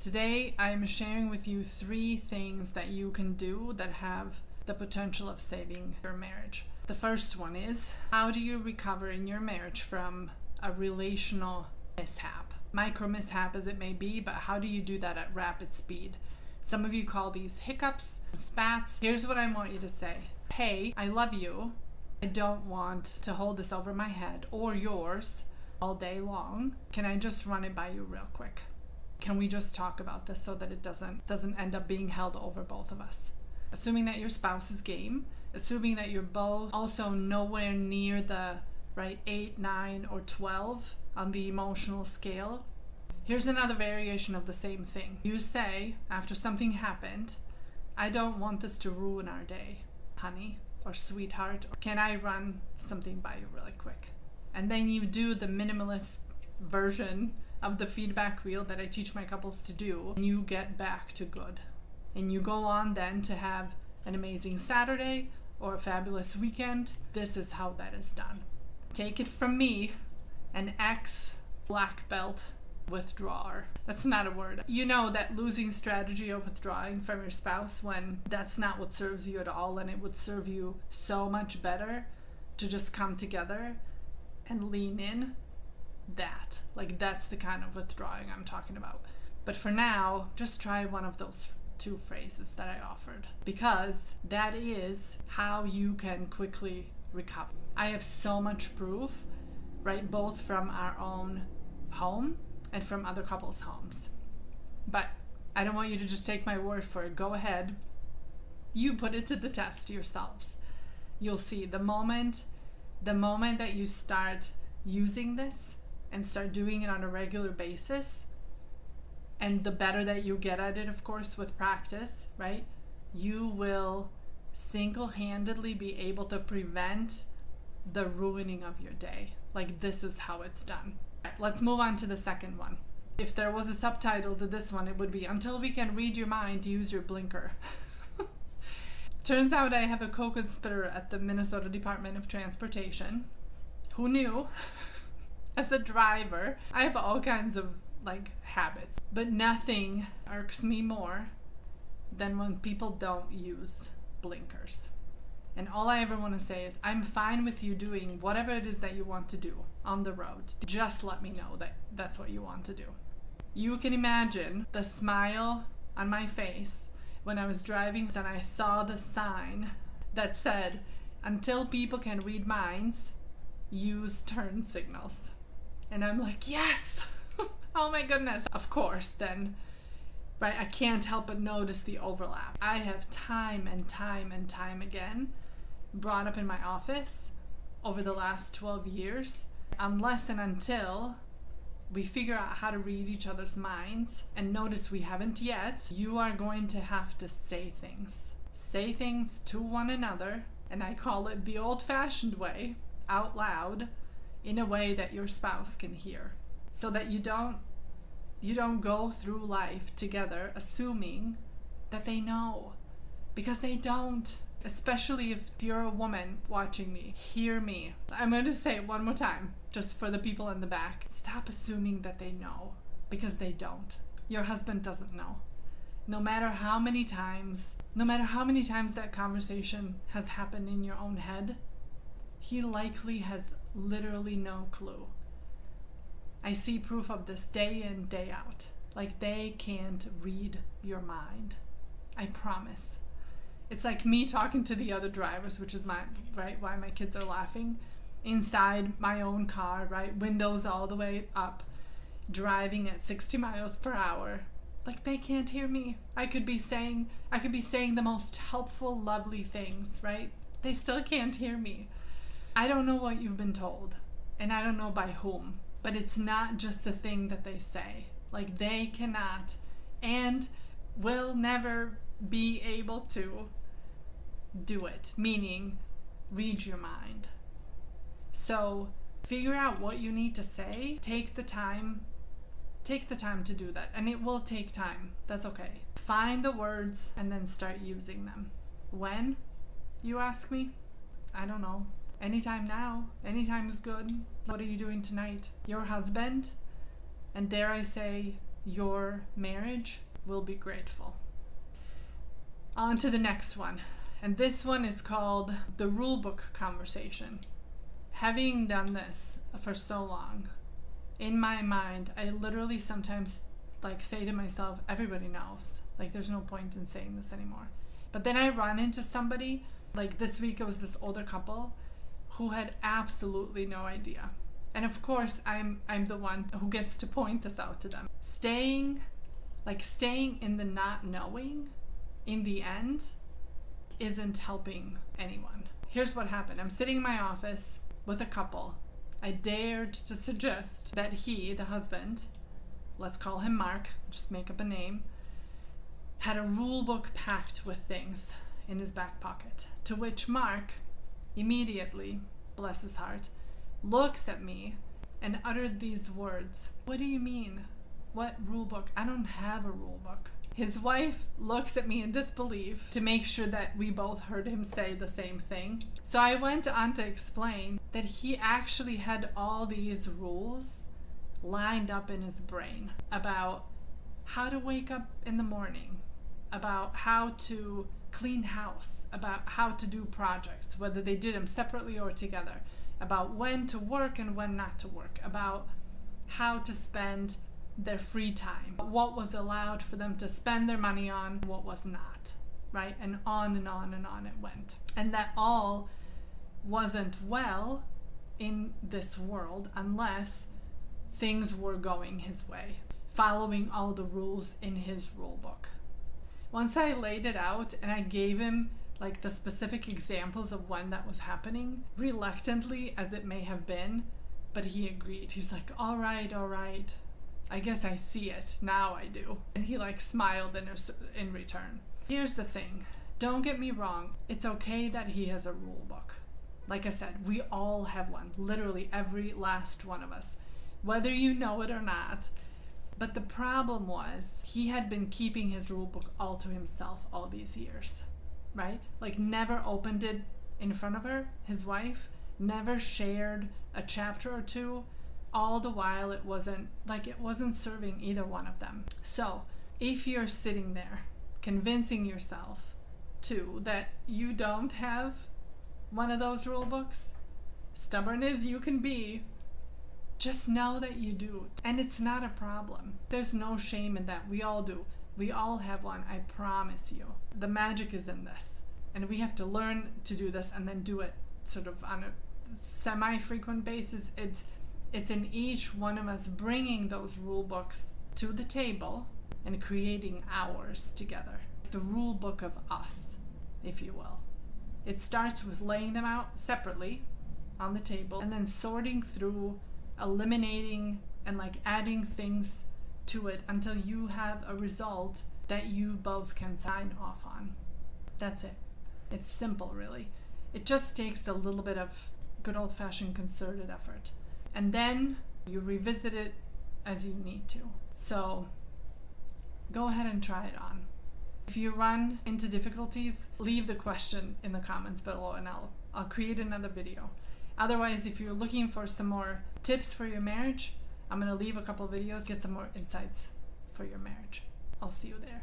Today, I'm sharing with you 3 things that you can do that have the potential of saving your marriage. The first one is, how do you recover in your marriage from a relational mishap? Micro mishap as it may be, but how do you do that at rapid speed? Some of you call these hiccups, spats. Here's what I want you to say. Hey, I love you. I don't want to hold this over my head or yours all day long. Can I just run it by you real quick? Can we just talk about this so that it doesn't end up being held over both of us? Assuming that your spouse is game, assuming that you're both also nowhere near the 8, 9, or 12 on the emotional scale. Here's another variation of the same thing. You say, after something happened, I don't want this to ruin our day, honey, or sweetheart. Can I run something by you really quick? And then you do the minimalist version of the feedback wheel that I teach my couples to do, and you get back to good. And you go on then to have an amazing Saturday or a fabulous weekend. This is how that is done. Take it from me, an ex-black belt withdrawer. That's not a word. You know that losing strategy of withdrawing from your spouse when that's not what serves you at all, and it would serve you so much better to just come together and lean in. That's the kind of withdrawing I'm talking about. But for now, just try one of those 2 phrases that I offered, because that is how you can quickly recover. I have so much proof, both from our own home and from other couples' homes. But I don't want you to just take my word for it. Go ahead. You put it to the test yourselves. You'll see the moment that you start using this and start doing it on a regular basis, and the better that you get at it, of course, with practice, you will single-handedly be able to prevent the ruining of your day. This is how it's done. Let's move on to the second one. If there was a subtitle to this one, it would be, until we can read your mind, use your blinker. Turns out I have a co-conspirator at the Minnesota Department of Transportation. Who knew? As a driver, I have all kinds of habits, but nothing irks me more than when people don't use blinkers. And all I ever want to say is, I'm fine with you doing whatever it is that you want to do on the road. Just let me know that that's what you want to do. You can imagine the smile on my face when I was driving and I saw the sign that said, until people can read minds, use turn signals. And I'm like, yes! Oh my goodness. Of course, then, I can't help but notice the overlap. I have time and time and time again brought up in my office over the last 12 years, unless and until we figure out how to read each other's minds, and notice we haven't yet, you are going to have to say things. Say things to one another, and I call it the old-fashioned way, out loud, in a way that your spouse can hear, so that you don't go through life together assuming that they know, because they don't. Especially if you're a woman watching me, hear me. I'm going to say it one more time, just for the people in the back. Stop assuming that they know, because they don't. Your husband doesn't know. No matter how many times that conversation has happened in your own head, he likely has literally no clue. I see proof of this day in, day out. They can't read your mind. I promise. It's like me talking to the other drivers, which is why my kids are laughing, inside my own car, windows all the way up, driving at 60 miles per hour. They can't hear me. I could be saying the most helpful, lovely things, They still can't hear me. I don't know what you've been told, and I don't know by whom, but it's not just a thing that they say. They cannot and will never be able to do it, meaning read your mind. So figure out what you need to say. Take the time to do that, and it will take time. That's okay. Find the words and then start using them. When, you ask me? I don't know. Anytime now. Anytime is good. What are you doing tonight? Your husband, and dare I say, your marriage will be grateful. On to the next one. And this one is called the rule book conversation. Having done this for so long, in my mind, I literally sometimes say to myself, everybody knows. There's no point in saying this anymore. But then I run into somebody, this week it was this older couple who had absolutely no idea. And of course, I'm the one who gets to point this out to them. Staying in the not knowing, in the end, isn't helping anyone. Here's what happened. I'm sitting in my office with a couple. I dared to suggest that he, the husband, let's call him Mark, just make up a name, had a rule book packed with things in his back pocket. To which Mark immediately, bless his heart, looks at me and uttered these words. What do you mean? What rule book? I don't have a rule book. His wife looks at me in disbelief to make sure that we both heard him say the same thing. So I went on to explain that he actually had all these rules lined up in his brain about how to wake up in the morning, about how to clean house, about how to do projects, whether they did them separately or together, about when to work and when not to work, about how to spend their free time, what was allowed for them to spend their money on, what was not, right? And on and on and on it went. And that all wasn't well in this world unless things were going his way, following all the rules in his rule book. Once I laid it out and I gave him the specific examples of when that was happening, reluctantly as it may have been, but he agreed. He's like, all right. I guess I see it. Now I do. And he smiled in return. Here's the thing. Don't get me wrong. It's okay that he has a rule book. Like I said, we all have one. Literally every last one of us. Whether you know it or not. But the problem was he had been keeping his rule book all to himself all these years. Right? Never opened it in front of her, his wife. Never shared a chapter or two. All the while it wasn't serving either one of them. So if you're sitting there convincing yourself too that you don't have one of those rule books, stubborn as you can be, just know that you do. And it's not a problem. There's no shame in that. We all do. We all have one, I promise you. The magic is in this. And we have to learn to do this and then do it sort of on a semi-frequent basis. It's in each one of us bringing those rule books to the table and creating ours together. The rule book of us, if you will. It starts with laying them out separately on the table and then sorting through, eliminating, and adding things to it until you have a result that you both can sign off on. That's it. It's simple, really. It just takes a little bit of good old-fashioned concerted effort. And then you revisit it as you need to. So go ahead and try it on. If you run into difficulties, leave the question in the comments below and I'll create another video. Otherwise, if you're looking for some more tips for your marriage, I'm going to leave a couple videos, get some more insights for your marriage. I'll see you there.